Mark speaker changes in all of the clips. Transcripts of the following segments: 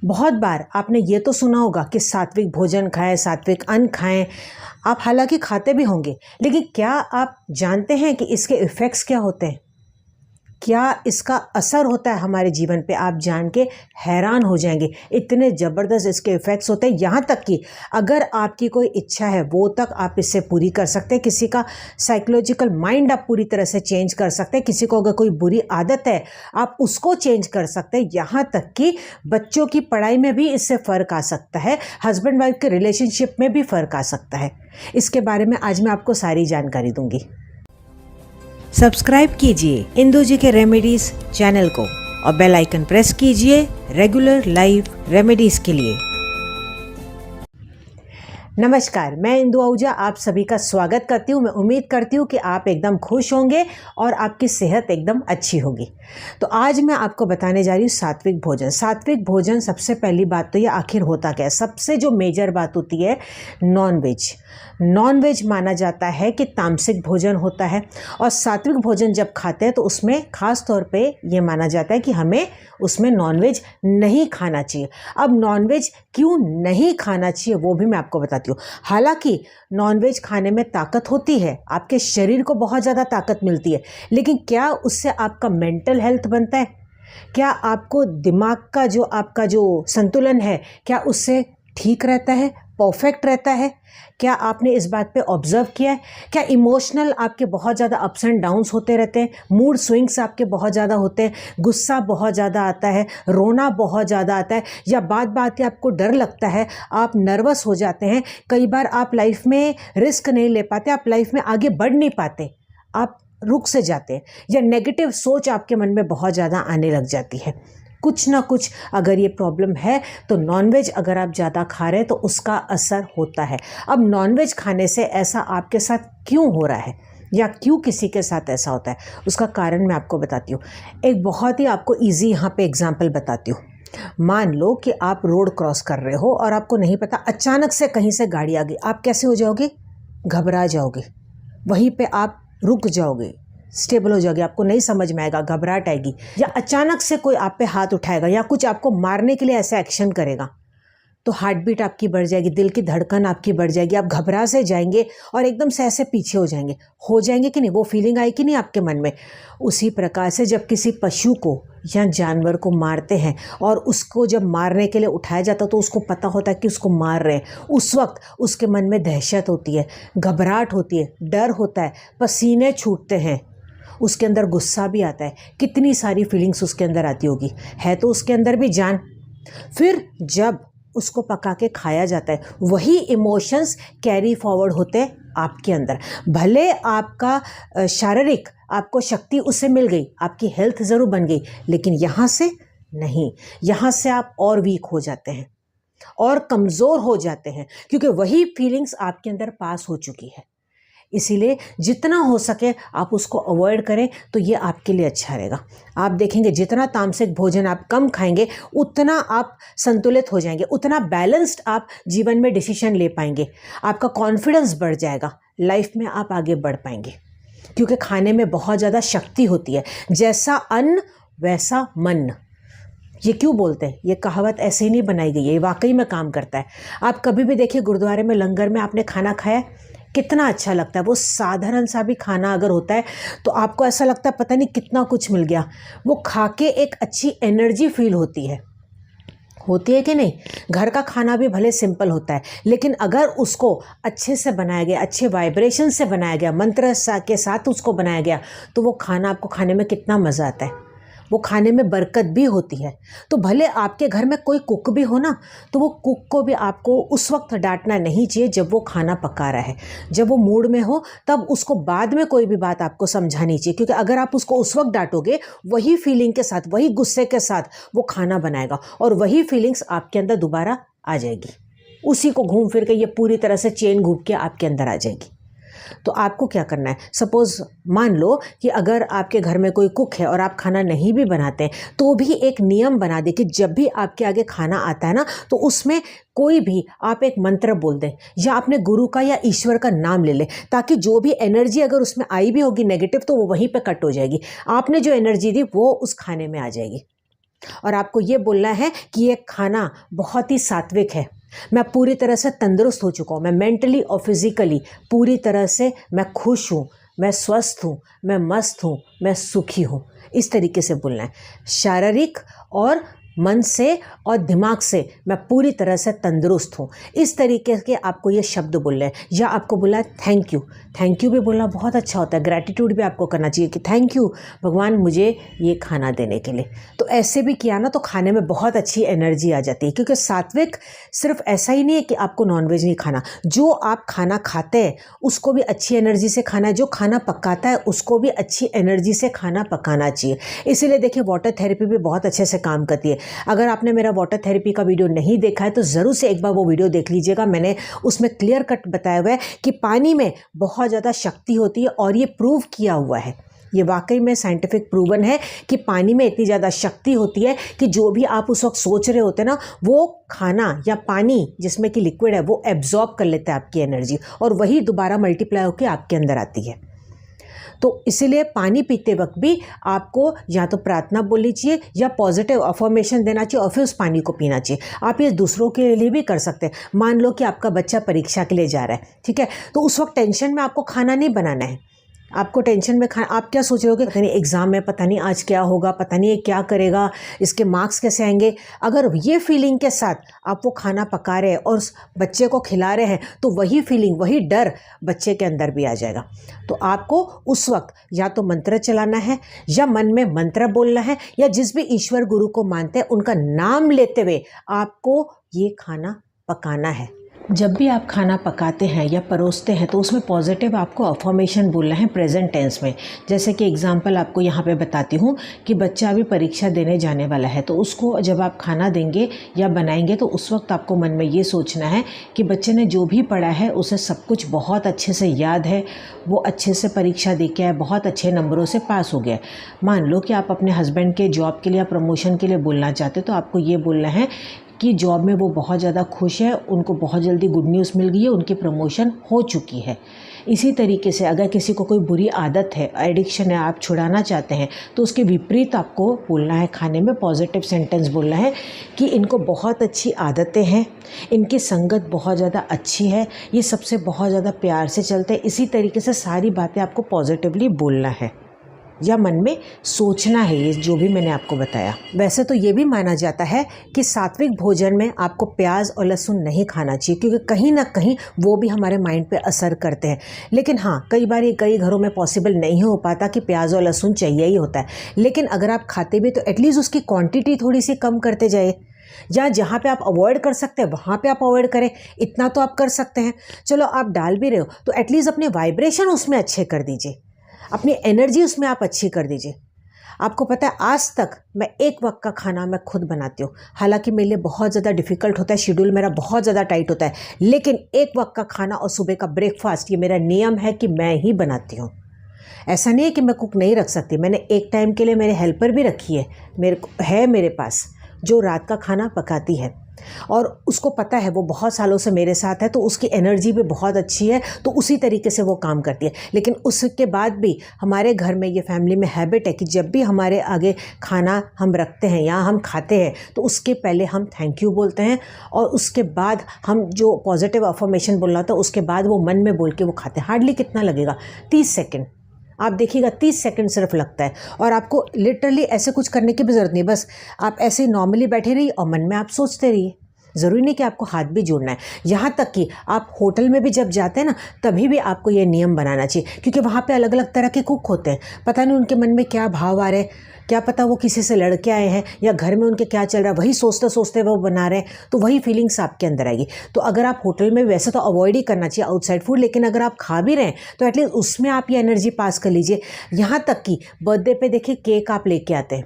Speaker 1: बहुत बार आपने ये तो सुना होगा कि सात्विक भोजन खाएं, सात्विक अन्न खाएं। आप हालांकि खाते भी होंगे, लेकिन क्या आप जानते हैं कि इसके इफ़ेक्ट्स क्या होते हैं? क्या इसका असर होता है हमारे जीवन पे? आप जान के हैरान हो जाएंगे, इतने ज़बरदस्त इसके इफ़ेक्ट्स होते हैं। यहाँ तक कि अगर आपकी कोई इच्छा है वो तक आप इससे पूरी कर सकते हैं। किसी का साइकोलॉजिकल माइंड आप पूरी तरह से चेंज कर सकते हैं। किसी को अगर कोई बुरी आदत है आप उसको चेंज कर सकते हैं। यहाँ तक कि बच्चों की पढ़ाई में भी इससे फ़र्क आ सकता है, हस्बैंड वाइफ के रिलेशनशिप में भी फ़र्क आ सकता है। इसके बारे में आज मैं आपको सारी जानकारी दूंगी। सब्सक्राइब कीजिए इंदु जी के रेमेडीज चैनल को और बेल आइकन प्रेस कीजिए रेगुलर लाइव रेमेडीज के लिए। नमस्कार, मैं इंदु आहूजा आप सभी का स्वागत करती हूँ। मैं उम्मीद करती हूँ कि आप एकदम खुश होंगे और आपकी सेहत एकदम अच्छी होगी। तो आज मैं आपको बताने जा रही हूँ सात्विक भोजन। सात्विक भोजन, सबसे पहली बात तो ये आखिर होता क्या है? सबसे जो मेजर बात होती है नॉनवेज। नॉनवेज माना जाता है कि तामसिक भोजन होता है, और सात्विक भोजन जब खाते हैं तो उसमें ख़ास तौर पे ये माना जाता है कि हमें उसमें नॉनवेज नहीं खाना चाहिए। अब नॉनवेज क्यों नहीं खाना चाहिए वो भी मैं आपको बताती हूँ। हालांकि नॉनवेज खाने में ताकत होती है, आपके शरीर को बहुत ज़्यादा ताकत मिलती है, लेकिन क्या उससे आपका मेंटल हेल्थ बनता है? क्या आपको दिमाग का जो आपका जो संतुलन है क्या उससे ठीक रहता है, परफेक्ट रहता है? क्या आपने इस बात पे ऑब्जर्व किया है? क्या इमोशनल आपके बहुत ज़्यादा अप्स एंड डाउन्स होते रहते हैं? मूड स्विंग्स आपके बहुत ज़्यादा होते हैं? गुस्सा बहुत ज़्यादा आता है, रोना बहुत ज़्यादा आता है, या बात बात पे आपको डर लगता है, आप नर्वस हो जाते हैं? कई बार आप लाइफ में रिस्क नहीं ले पाते, आप लाइफ में आगे बढ़ नहीं पाते, आप रुक से जाते हैं, या नेगेटिव सोच आपके मन में बहुत ज़्यादा आने लग जाती है। कुछ ना कुछ अगर ये प्रॉब्लम है तो नॉनवेज अगर आप ज़्यादा खा रहे हैं तो उसका असर होता है। अब नॉनवेज खाने से ऐसा आपके साथ क्यों हो रहा है, या क्यों किसी के साथ ऐसा होता है, उसका कारण मैं आपको बताती हूँ। एक बहुत ही आपको ईजी यहाँ पे एग्जाम्पल बताती हूँ। मान लो कि आप रोड क्रॉस कर रहे हो और आपको नहीं पता, अचानक से कहीं से गाड़ी आ गई। आप कैसे हो जाओगे? घबरा जाओगे, वहीं पे आप रुक जाओगे, स्टेबल हो जाओगे, आपको नहीं समझ में आएगा, घबराहट आएगी, या अचानक से कोई आप पे हाथ उठाएगा या कुछ आपको मारने के लिए ऐसा एक्शन करेगा तो हार्ट बीट आपकी बढ़ जाएगी, दिल की धड़कन आपकी बढ़ जाएगी, आप घबरा से जाएंगे और एकदम से ऐसे पीछे हो जाएंगे कि नहीं? वो फीलिंग आई कि नहीं आपके मन में? उसी प्रकार से जब किसी पशु को या जानवर को मारते हैं और उसको जब मारने के लिए उठाया जाता है तो उसको पता होता है कि उसको मार रहे हैं, उस वक्त उसके मन में दहशत होती है, घबराहट होती है, डर होता है, पसीने छूटते हैं, उसके अंदर गुस्सा भी आता है, कितनी सारी फीलिंग्स उसके अंदर आती होगी, है तो उसके अंदर भी जान। फिर जब उसको पका के खाया जाता है वही इमोशंस कैरी फॉरवर्ड होते हैं आपके अंदर। भले आपका शारीरिक आपको शक्ति उससे मिल गई, आपकी हेल्थ ज़रूर बन गई, लेकिन यहाँ से नहीं, यहाँ से आप और वीक हो जाते हैं और कमज़ोर हो जाते हैं, क्योंकि वही फीलिंग्स आपके अंदर पास हो चुकी है। इसीलिए जितना हो सके आप उसको अवॉइड करें तो ये आपके लिए अच्छा रहेगा। आप देखेंगे जितना तामसिक भोजन आप कम खाएंगे उतना आप संतुलित हो जाएंगे, उतना बैलेंस्ड आप जीवन में डिसीजन ले पाएंगे, आपका कॉन्फिडेंस बढ़ जाएगा, लाइफ में आप आगे बढ़ पाएंगे। क्योंकि खाने में बहुत ज़्यादा शक्ति होती है। जैसा अन्न वैसा मन, ये क्यों बोलते हैं? ये कहावत ऐसे ही नहीं बनाई गई है, ये वाकई में काम करता है। आप कभी भी देखिए गुरुद्वारे में लंगर में आपने खाना खाया, कितना अच्छा लगता है। वो साधारण सा भी खाना अगर होता है तो आपको ऐसा लगता है पता नहीं कितना कुछ मिल गया। वो खा के एक अच्छी एनर्जी फील होती है कि नहीं? घर का खाना भी भले सिंपल होता है, लेकिन अगर उसको अच्छे से बनाया गया, अच्छे वाइब्रेशन से बनाया गया, मंत्र के साथ उसको बनाया गया, तो वो खाना आपको खाने में कितना मज़ा आता है, वो खाने में बरकत भी होती है। तो भले आपके घर में कोई कुक भी हो ना, तो वो कुक को भी आपको उस वक्त डांटना नहीं चाहिए जब वो खाना पका रहा है। जब वो मूड में हो तब उसको बाद में कोई भी बात आपको समझानी चाहिए, क्योंकि अगर आप उसको उस वक्त डांटोगे वही फीलिंग के साथ, वही गुस्से के साथ वो खाना बनाएगा और वही फीलिंग्स आपके अंदर दोबारा आ जाएगी। उसी को घूम फिर के ये पूरी तरह से चेन घूम के आपके अंदर आ जाएगी। तो आपको क्या करना है? सपोज़ मान लो कि अगर आपके घर में कोई कुक है और आप खाना नहीं भी बनाते हैं, तो भी एक नियम बना दे कि जब भी आपके आगे खाना आता है ना, तो उसमें कोई भी आप एक मंत्र बोल दें या अपने गुरु का या ईश्वर का नाम ले लें, ताकि जो भी एनर्जी अगर उसमें आई भी होगी नेगेटिव तो वो वहीं पे कट हो जाएगी। आपने जो एनर्जी दी वो उस खाने में आ जाएगी। और आपको ये बोलना है कि ये खाना बहुत ही सात्विक है। मैं पूरी तरह से तंदुरुस्त हो चुका हूँ, मैं मेंटली और फिज़िकली पूरी तरह से मैं खुश हूँ, मैं स्वस्थ हूँ, मैं मस्त हूँ, मैं सुखी हूँ। इस तरीके से बोलना है। शारीरिक और मन से और दिमाग से मैं पूरी तरह से तंदुरुस्त हूँ, इस तरीके के आपको ये शब्द बोलने हैं। या आपको बोला है थैंक यू। थैंक यू भी बोलना बहुत अच्छा होता है। ग्रैटिट्यूड भी आपको करना चाहिए कि थैंक यू भगवान मुझे ये खाना देने के लिए। तो ऐसे भी किया ना तो खाने में बहुत अच्छी एनर्जी आ जाती है, क्योंकि सात्विक सिर्फ ऐसा ही नहीं है कि आपको नॉनवेज नहीं खाना। जो आप खाना खाते हैं उसको भी अच्छी एनर्जी से खाना है, जो खाना पकाता है उसको भी अच्छी एनर्जी से खाना पकाना चाहिए। इसीलिए देखिए वाटर थेरेपी भी बहुत अच्छे से काम करती है। अगर आपने मेरा वाटर थेरेपी का वीडियो नहीं देखा है तो ज़रूर से एक बार वो वीडियो देख लीजिएगा। मैंने उसमें क्लियर कट बताया हुआ है कि पानी में बहुत ज़्यादा शक्ति होती है, और ये प्रूव किया हुआ है। ये वाकई में साइंटिफिक प्रूवन है कि पानी में इतनी ज़्यादा शक्ति होती है कि जो भी आप उस वक्त सोच रहे होते हैं ना, वो खाना या पानी जिसमें कि लिक्विड है वो एब्जॉर्ब कर लेता है आपकी एनर्जी, और वही दोबारा मल्टीप्लाई होकर आपके अंदर आती है। तो इसीलिए पानी पीते वक्त भी आपको या तो प्रार्थना बोलनी चाहिए या पॉजिटिव अफर्मेशन देना चाहिए, और फिर उस पानी को पीना चाहिए। आप ये दूसरों के लिए भी कर सकते हैं। मान लो कि आपका बच्चा परीक्षा के लिए जा रहा है, ठीक है, तो उस वक्त टेंशन में आपको खाना नहीं बनाना है। आपको टेंशन में आप क्या सोच रहे हो कि पता नहीं एग्ज़ाम में, पता नहीं आज क्या होगा, पता नहीं ये क्या करेगा, इसके मार्क्स कैसे आएंगे। अगर ये फीलिंग के साथ आप वो खाना पका रहे हैं और उस बच्चे को खिला रहे हैं, तो वही फीलिंग, वही डर बच्चे के अंदर भी आ जाएगा। तो आपको उस वक्त या तो मंत्र चलाना है, या मन में मंत्र बोलना है, या जिस भी ईश्वर गुरु को मानते हैं उनका नाम लेते हुए आपको ये खाना पकाना है। जब भी आप खाना पकाते हैं या परोसते हैं तो उसमें पॉजिटिव आपको अफर्मेशन बोलना है प्रेजेंट टेंस में। जैसे कि एग्जांपल आपको यहाँ पे बताती हूँ कि बच्चा अभी परीक्षा देने जाने वाला है, तो उसको जब आप खाना देंगे या बनाएंगे तो उस वक्त आपको मन में ये सोचना है कि बच्चे ने जो भी पढ़ा है उसे सब कुछ बहुत अच्छे से याद है, वो अच्छे से परीक्षा दे के आए, बहुत अच्छे नंबरों से पास हो गया। मान लो कि आप अपने हस्बैंड के जॉब के लिए या प्रमोशन के लिए बोलना चाहते, तो आपको ये बोलना है कि जॉब में वो बहुत ज़्यादा खुश है, उनको बहुत जल्दी गुड न्यूज़ मिल गई है, उनकी प्रमोशन हो चुकी है। इसी तरीके से अगर किसी को कोई बुरी आदत है, एडिक्शन है, आप छुड़ाना चाहते हैं, तो उसके विपरीत आपको बोलना है, खाने में पॉजिटिव सेंटेंस बोलना है कि इनको बहुत अच्छी आदतें हैं, इनकी संगत बहुत ज़्यादा अच्छी है, ये सबसे बहुत ज़्यादा प्यार से चलते हैं। इसी तरीके से सारी बातें आपको पॉजिटिवली बोलना है या मन में सोचना है, ये जो भी मैंने आपको बताया। वैसे तो ये भी माना जाता है कि सात्विक भोजन में आपको प्याज और लहसुन नहीं खाना चाहिए, क्योंकि कहीं ना कहीं वो भी हमारे माइंड पे असर करते हैं। लेकिन हाँ, कई बार ये कई घरों में पॉसिबल नहीं हो पाता कि प्याज और लहसुन चाहिए ही होता है। लेकिन अगर आप खाते भी तो एटलीस्ट उसकी क्वान्टिटी थोड़ी सी कम करते जाए, या जहाँ पे आप अवॉइड कर सकते हैं वहाँ पे आप अवॉइड करें, इतना तो आप कर सकते हैं। चलो आप डाल भी रहे हो तो एटलीस्ट अपने वाइब्रेशन उसमें अच्छे कर दीजिए, अपनी एनर्जी उसमें आप अच्छी कर दीजिए। आपको पता है आज तक मैं एक वक्त का खाना मैं खुद बनाती हूँ। हालांकि मेरे लिए बहुत ज़्यादा डिफ़िकल्ट होता है, शेड्यूल मेरा बहुत ज़्यादा टाइट होता है, लेकिन एक वक्त का खाना और सुबह का ब्रेकफास्ट ये मेरा नियम है कि मैं ही बनाती हूँ। ऐसा नहीं है कि मैं कुक नहीं रख सकती, मैंने एक टाइम के लिए मेरे हेल्पर भी रखी है, मेरे पास जो रात का खाना पकाती है, और उसको पता है वो बहुत सालों से मेरे साथ है, तो उसकी एनर्जी भी बहुत अच्छी है, तो उसी तरीके से वो काम करती है। लेकिन उसके बाद भी हमारे घर में ये फैमिली में हैबिट है कि जब भी हमारे आगे खाना हम रखते हैं या हम खाते हैं तो उसके पहले हम थैंक यू बोलते हैं, और उसके बाद हम जो पॉजिटिव अफर्मेशन बोलना होता है उसके बाद वो मन में बोल के वो खाते हैं। हार्डली कितना लगेगा, 30 सेकेंड, आप देखिएगा 30 सेकंड सिर्फ लगता है, और आपको लिटरली ऐसे कुछ करने की भी ज़रूरत नहीं। बस आप ऐसे नॉर्मली बैठे रहिए और मन में आप सोचते रहिए। ज़रूरी नहीं कि आपको हाथ भी जोड़ना है। यहाँ तक कि आप होटल में भी जब जाते हैं ना, तभी भी आपको ये नियम बनाना चाहिए, क्योंकि वहाँ पे अलग अलग तरह के कुक होते हैं। पता नहीं उनके मन में क्या भाव आ रहे हैं, क्या पता वो किसी से लड़ के आए हैं या घर में उनके क्या चल रहा है, वही सोचते सोचते वो बना रहे हैं, तो वही फीलिंग्स आपके अंदर आएगी। तो अगर आप होटल में, वैसे तो अवॉइड ही करना चाहिए आउटसाइड फूड, लेकिन अगर आप खा भी रहे हैं तो एटलीस्ट उसमें आप ये एनर्जी पास कर लीजिए। यहाँ तक कि बर्थडे पे देखिए केक आप लेके आते हैं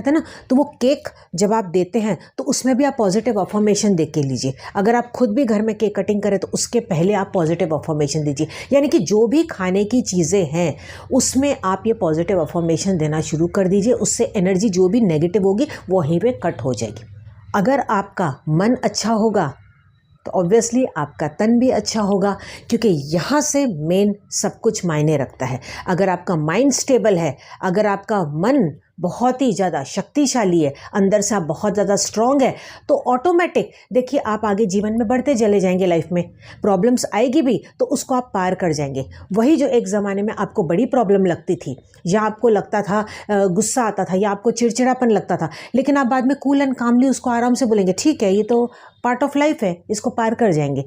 Speaker 1: ना, तो वो केक जब आप देते हैं तो उसमें भी आप पॉजिटिव अफर्मेशन दे के लीजिए। अगर आप खुद भी घर में केक कटिंग करें तो उसके पहले आप पॉजिटिव अफर्मेशन दीजिए। यानी कि जो भी खाने की चीज़ें हैं उसमें आप ये पॉजिटिव अफर्मेशन देना शुरू कर दीजिए। उससे एनर्जी जो भी नेगेटिव होगी वो वहीं पे कट हो जाएगी। अगर आपका मन अच्छा होगा तो ऑब्वियसली आपका तन भी अच्छा होगा, क्योंकि यहाँ से मेन सब कुछ मायने रखता है। अगर आपका माइंड स्टेबल है, अगर आपका मन बहुत ही ज़्यादा शक्तिशाली है, अंदर से आप बहुत ज़्यादा स्ट्रॉन्ग है, तो ऑटोमेटिक देखिए आप आगे जीवन में बढ़ते चले जाएंगे। लाइफ में प्रॉब्लम्स आएगी भी तो उसको आप पार कर जाएंगे। वही जो एक ज़माने में आपको बड़ी प्रॉब्लम लगती थी, या आपको लगता था गुस्सा आता था, या आपको चिड़चिड़ापन लगता था, लेकिन आप बाद में कूल एंड कामली उसको आराम से बोलेंगे ठीक है, ये तो पार्ट ऑफ लाइफ है, इसको पार कर जाएंगे।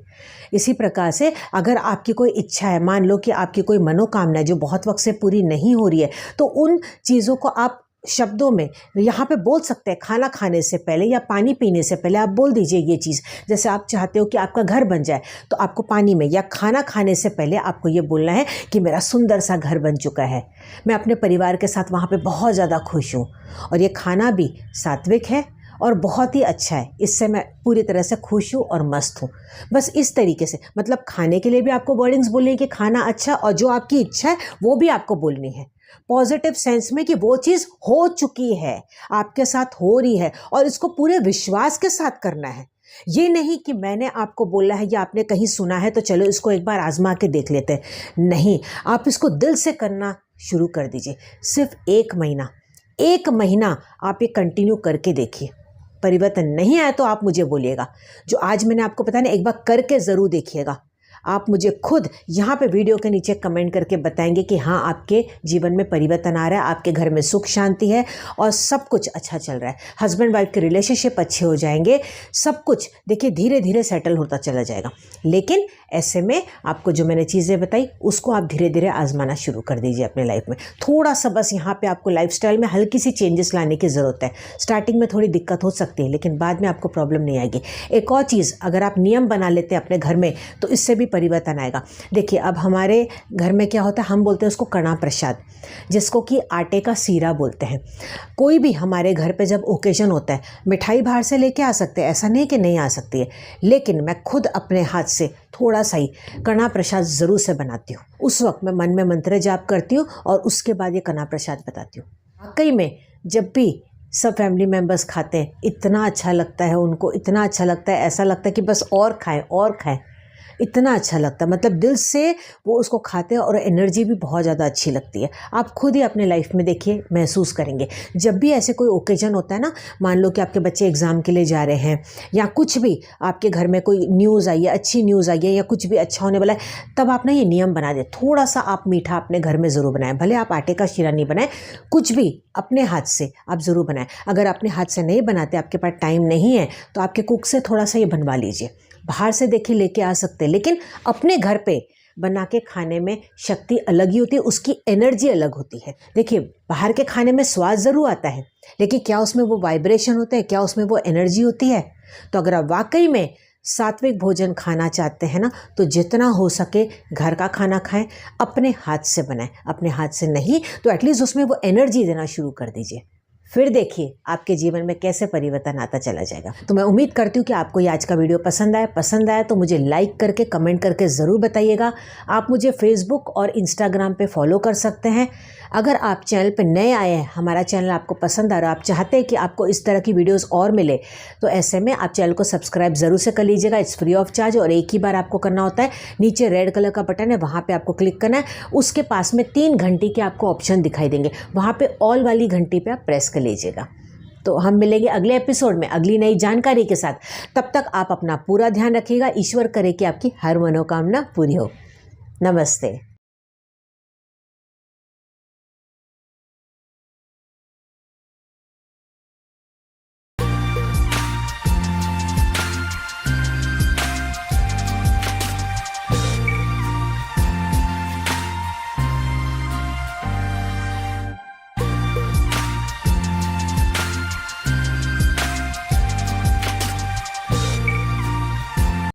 Speaker 1: इसी प्रकार से अगर आपकी कोई इच्छा है, मान लो कि आपकी कोई मनोकामना है जो बहुत वक्त से पूरी नहीं हो रही है, तो उन चीज़ों को आप शब्दों में यहाँ पे बोल सकते हैं। खाना खाने से पहले या पानी पीने से पहले आप बोल दीजिए ये चीज़। जैसे आप चाहते हो कि आपका घर बन जाए, तो आपको पानी में या खाना खाने से पहले आपको ये बोलना है कि मेरा सुंदर सा घर बन चुका है, मैं अपने परिवार के साथ वहाँ पे बहुत ज़्यादा खुश हूँ, और ये खाना भी सात्विक है और बहुत ही अच्छा है, इससे मैं पूरी तरह से खुश हूँ और मस्त हूँ। बस इस तरीके से, मतलब खाने के लिए भी आपको वर्डिंग्स बोलनी है कि खाना अच्छा, और जो आपकी इच्छा है वो भी आपको बोलनी है पॉजिटिव सेंस में कि वो चीज़ हो चुकी है, आपके साथ हो रही है, और इसको पूरे विश्वास के साथ करना है। ये नहीं कि मैंने आपको बोला है या आपने कहीं सुना है तो चलो इसको एक बार आजमा के देख लेते हैं। नहीं, आप इसको दिल से करना शुरू कर दीजिए। सिर्फ 1 महीना आप ये कंटिन्यू करके देखिए। परिवर्तन नहीं आया तो आप मुझे बोलिएगा। जो आज मैंने आपको बताया ना, एक बार करके ज़रूर देखिएगा। आप मुझे खुद यहाँ पे वीडियो के नीचे कमेंट करके बताएंगे कि हाँ, आपके जीवन में परिवर्तन आ रहा है, आपके घर में सुख शांति है और सब कुछ अच्छा चल रहा है। हस्बैंड वाइफ के रिलेशनशिप अच्छे हो जाएंगे, सब कुछ देखिए धीरे धीरे सेटल होता चला जाएगा। लेकिन ऐसे में आपको जो मैंने चीज़ें बताई उसको आप धीरे धीरे आजमाना शुरू कर दीजिए अपने लाइफ में। थोड़ा सा बस यहाँ पे आपको लाइफस्टाइल में हल्की सी चेंजेस लाने की ज़रूरत है। स्टार्टिंग में थोड़ी दिक्कत हो सकती है, लेकिन बाद में आपको प्रॉब्लम नहीं आएगी। एक और चीज़, अगर आप नियम बना लेते हैं अपने घर में तो इससे भी परिवर्तन आएगा। देखिए अब हमारे घर में क्या होता है, हम बोलते हैं उसको कणा प्रसाद, जिसको कि आटे का सीरा बोलते हैं। कोई भी हमारे घर पे जब ओकेजन होता है, मिठाई बाहर से लेके आ सकते हैं, ऐसा नहीं कि नहीं आ सकती है, लेकिन मैं खुद अपने हाथ से थोड़ा सा ही कणा प्रसाद ज़रूर से बनाती हूँ। उस वक्त मैं मन में मंत्र जाप करती हूँ और उसके बाद ये कणा प्रसाद बताती हूँ। वाकई में जब भी सब फैमिली मेम्बर्स खाते हैं इतना अच्छा लगता है उनको, इतना अच्छा लगता है, ऐसा लगता है कि बस और खाएं और खाएं, इतना अच्छा लगता है। मतलब दिल से वो उसको खाते हैं और एनर्जी भी बहुत ज़्यादा अच्छी लगती है। आप खुद ही अपने लाइफ में देखिए, महसूस करेंगे। जब भी ऐसे कोई ओकेजन होता है ना, मान लो कि आपके बच्चे एग्ज़ाम के लिए जा रहे हैं या कुछ भी आपके घर में कोई न्यूज़ आई है, अच्छी न्यूज़ आई है या कुछ भी अच्छा होने वाला है, तब आप ना ये नियम बना दें। थोड़ा सा आप मीठा अपने घर में ज़रूर बनाएं, भले आप आटे का शीरा नहीं बनाएं, कुछ भी अपने हाथ से आप ज़रूर बनाएं। अगर अपने हाथ से नहीं बनाते, आपके पास टाइम नहीं है, तो आपके कुक से थोड़ा सा ये बनवा लीजिए। बाहर से देखिए लेके आ सकते हैं, लेकिन अपने घर पे बना के खाने में शक्ति अलग ही होती है, उसकी एनर्जी अलग होती है। देखिए बाहर के खाने में स्वाद ज़रूर आता है, लेकिन क्या उसमें वो वाइब्रेशन होते हैं, क्या उसमें वो एनर्जी होती है? तो अगर आप वाकई में सात्विक भोजन खाना चाहते हैं ना, तो जितना हो सके घर का खाना खाएं, अपने हाथ से बनाएं। अपने हाथ से नहीं तो एटलीस्ट उसमें वो एनर्जी देना शुरू कर दीजिए। फिर देखिए आपके जीवन में कैसे परिवर्तन आता चला जाएगा। तो मैं उम्मीद करती हूँ कि आपको ये आज का वीडियो पसंद आया तो मुझे लाइक करके कमेंट करके ज़रूर बताइएगा। आप मुझे फेसबुक और इंस्टाग्राम पे फॉलो कर सकते हैं। अगर आप चैनल पे नए आए हैं, हमारा चैनल आपको पसंद आ रहा है, आप चाहते हैं कि आपको इस तरह की वीडियोस और मिले, तो ऐसे में आप चैनल को सब्सक्राइब ज़रूर से कर लीजिएगा। इट्स फ्री ऑफ चार्ज और एक ही बार आपको करना होता है। नीचे रेड कलर का बटन है, वहाँ पे आपको क्लिक करना है। उसके पास में 3 घंटी के आपको ऑप्शन दिखाई देंगे, वहाँ पे ऑल वाली घंटी पे आप प्रेस कर लीजिएगा। तो हम मिलेंगे अगले एपिसोड में अगली नई जानकारी के साथ। तब तक आप अपना पूरा ध्यान रखिएगा। ईश्वर करे कि आपकी हर मनोकामना पूरी हो। नमस्ते।